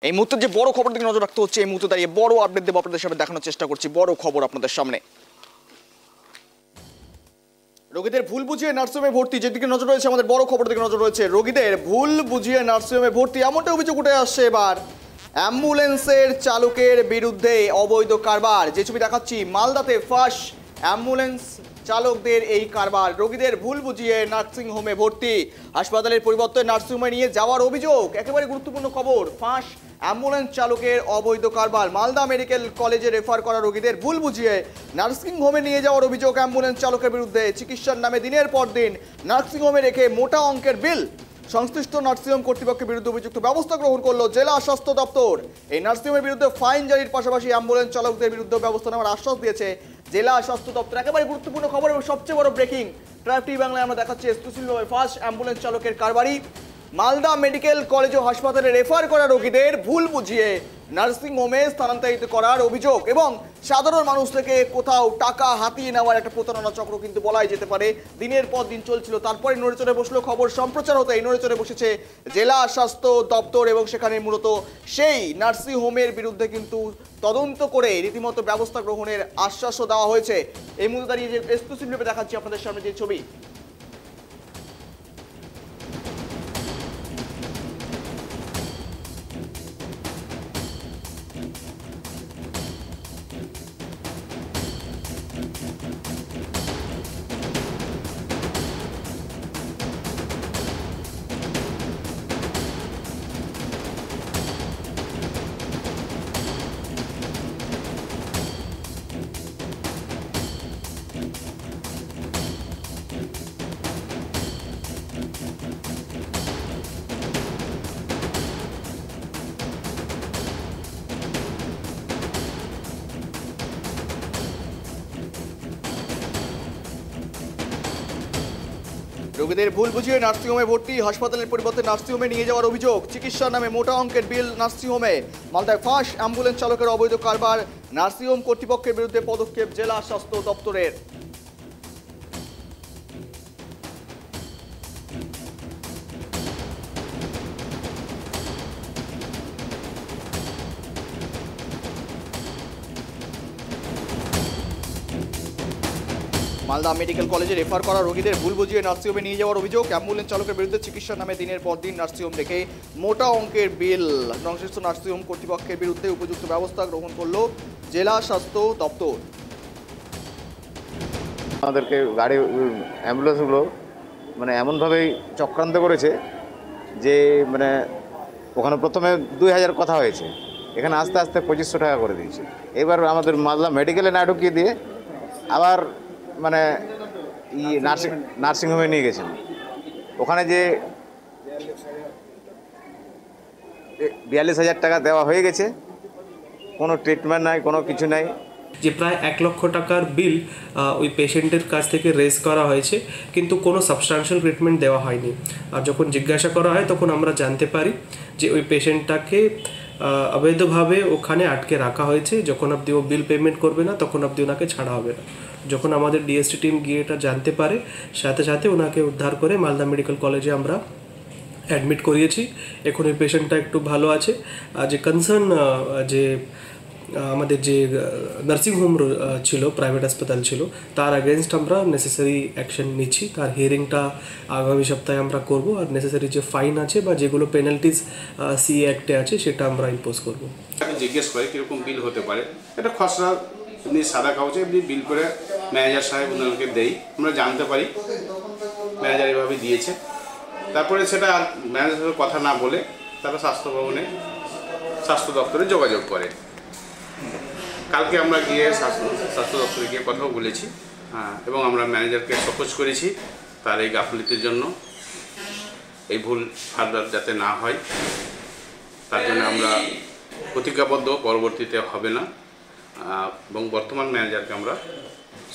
এই মুহূর্তে যে বড় খবর দিকে নজর রাখতে হচ্ছে, এই মুহূর্তে দাঁড়িয়ে বড় আপডেট দেবো আপনাদের সামনে, দেখানোর চেষ্টা করছি বড় খবর আপনাদের সামনে। রোগীদের ভুল বুঝিয়ে নার্সিংহোমে ভর্তি, যেদিকে নজর রয়েছে আমাদের বড় খবর দিকে নজর রয়েছে। রোগীদের ভুল বুঝিয়ে নার্সিংহোমে ভর্তি, এমনটা অভিযোগ উঠে আসছে এবার অ্যাম্বুলেন্সের চালকের বিরুদ্ধে অবৈধ কারবার। যে ছবি দেখাচ্ছি, মালদাতে ফাঁস অ্যাম্বুলেন্স চালকদের এই কারবার। রোগীদের ভুল বুঝিয়ে নার্সিংহোমে ভর্তি, হাসপাতালের পরিবর্তে নার্সিংহোমে নিয়ে যাওয়ার অভিযোগ। একেবারে গুরুত্বপূর্ণ খবর, ফাঁস অ্যাম্বুলেন্স চালকের অবৈধ কারবার। মালদা মেডিকেল কলেজে রেফার করা রোগীদের ভুল বুঝিয়ে নার্সিংহোমে নিয়ে যাওয়ার অভিযোগ অ্যাম্বুলেন্স চালকের বিরুদ্ধে। চিকিৎসার নামে দিনের পর দিন নার্সিংহোমে রেখে মোটা অঙ্কের বিল। সংশ্লিষ্ট নার্সিংহোম কর্তৃপক্ষের বিরুদ্ধে উপযুক্ত ব্যবস্থা গ্রহণ করলো জেলা স্বাস্থ্য দপ্তর। এই নার্সিংহোমের বিরুদ্ধে ফাইন জারির পাশাপাশি অ্যাম্বুলেন্স চালকদের বিরুদ্ধে ব্যবস্থা নেওয়ার আশ্বাস দিয়েছে জেলা স্বাস্থ্য দপ্তর। একেবারে গুরুত্বপূর্ণ খবর এবং সবচেয়ে বড় ব্রেকিং, ট্রাইব বাংলায় আমরা দেখাচ্ছি এক্সক্লুসিভভাবে ফার্স্ট অ্যাম্বুলেন্স চালকের কারবারি। মালদা মেডিকেল কলেজ ও হাসপাতালে রেফার করা রোগীদের ভুল বুঝিয়ে নার্সিংহোমে স্থানান্তরিত করার অভিযোগ এবং সাধারণ মানুষ থেকে কোথাও টাকা হাতিয়ে নেওয়ার একটা প্রতারণা চক্র কিন্তু বলাই যেতে পারে দিনের পর দিন চলছিল। তারপরে নড়েচড়ে বসলো, খবর সম্প্রচার হতে এই নড়েচড়ে বসেছে জেলা স্বাস্থ্য দপ্তর এবং সেখানে মূলত সেই নার্সিংহোমের বিরুদ্ধে কিন্তু তদন্ত করে রীতিমতো ব্যবস্থা গ্রহণের আশ্বাসও দেওয়া হয়েছে। এই মুহূর্তে দাঁড়িয়ে যে এক্সক্লুসিভভাবে দেখাচ্ছি আপনাদের সামনে যে ছবি, রোগীদের ভুল বুঝিয়ে নার্সিংহোমে ভর্তি, হাসপাতালের পরিবর্তে নার্সিংহোমে নিয়ে যাওয়ার অভিযোগ। চিকিৎসার নামে মোটা অঙ্কের বিল নার্সিংহোমে। মালদায় ফাঁস অ্যাম্বুলেন্স চালকের অবৈধ কারবার, নার্সিংহোম কর্তৃপক্ষের বিরুদ্ধে পদক্ষেপ জেলা স্বাস্থ্য দপ্তরের। মালদা মেডিকেল কলেজে রেফার করা রোগীদের ভুল বুঝিয়ে নার্সিংহোমে নিয়ে যাওয়ার অভিযোগ। অ্যাম্বুলেন্স চালকের বিরুদ্ধে চিকিৎসার নামে দিনের পর দিন নার্সিংহোম রেখে মোটা অঙ্কের বিল। সংশ্লিষ্ট নার্সিংহোম কর্তৃপক্ষের বিরুদ্ধে উপযুক্ত ব্যবস্থা গ্রহণ করলো জেলা স্বাস্থ্য দপ্তর। আমাদেরকে গাড়ি অ্যাম্বুলেন্সগুলো মানে এমনভাবেই চক্রান্ত করেছে যে মানে ওখানে প্রথমে 2000 কথা হয়েছে, এখানে আস্তে আস্তে 2500 টাকা করে দিয়েছে। এবার আমাদের মালদা মেডিকেলে না ঢুকিয়ে দিয়ে আবার মানে নার্সিংহোমে নিয়ে গেছেন। ওখানে যে 42,000 টাকা দেওয়া হয়ে গেছে, কোনো ট্রিটমেন্ট নাই, কোনো কিছু নাই। যে প্রায় 1 লক্ষ টাকার বিল ওই পেশেন্টের কাছ থেকে রেজ করা হয়েছে, কিন্তু কোনো সাবস্টান্সিয়াল ট্রিটমেন্ট দেওয়া হয়নি। আর যখন জিজ্ঞাসা করা হয় তখন আমরা জানতে পারি যে ওই পেশেন্টটাকে অবৈধভাবে ওখানে আটকে রাখা হয়েছে। যখন অবধি ও বিল পেমেন্ট করবে না তখন অবধি ওনাকে ছাড়া হবে না। যখন আমাদের ডিএসটি টিম গিয়ে এটা জানতে পারে, সাথে সাথে ওনাকে উদ্ধার করে মালদা মেডিকেল কলেজে আমরা অ্যাডমিট করিয়েছি। এখন ওই পেশেন্টটা একটু ভালো আছে। আর যে কনসার্ন যে আমাদের যে নার্সিংহোম ছিল, প্রাইভেট হাসপাতাল ছিল, তার অ্যাগেনস্ট আমরা নেসেসারি অ্যাকশন নিচ্ছি। তার হিয়ারিংটা আগামী সপ্তাহে আমরা করব। আর নেসেসারি যে ফাইন আছে বা যেগুলো পেনাল্টিজ সি অ্যাক্টে আছে সেটা আমরা ইম্পোজ করব। জিজ্ঞেস করে কীরকম বিল হতে পারে, এটা খসড়া এমনি সাদা কাগজে এমনি বিল করে ম্যানেজার সাহেব ওনাকে দেই, আমরা জানতে পারি ম্যানেজার এভাবে দিয়েছে। তারপরে সেটা আর ম্যানেজারের কথা না বলে তারা স্বাস্থ্য ভবনে স্বাস্থ্য দপ্তরে যোগাযোগ করে। কালকে আমরা গিয়ে স্বাস্থ্য দপ্তরে গিয়ে কথাও বলেছি, এবং আমরা ম্যানেজারকে শোকজ করেছি তার এই গাফিলতির জন্য। এই ভুল ফার্দার যাতে না হয় তার জন্য আমরা প্রতিজ্ঞাবদ্ধ, পরবর্তীতে হবে না। এবং বর্তমান ম্যানেজারকে আমরা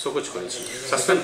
শোকজ করেছি, সাসপেন্ড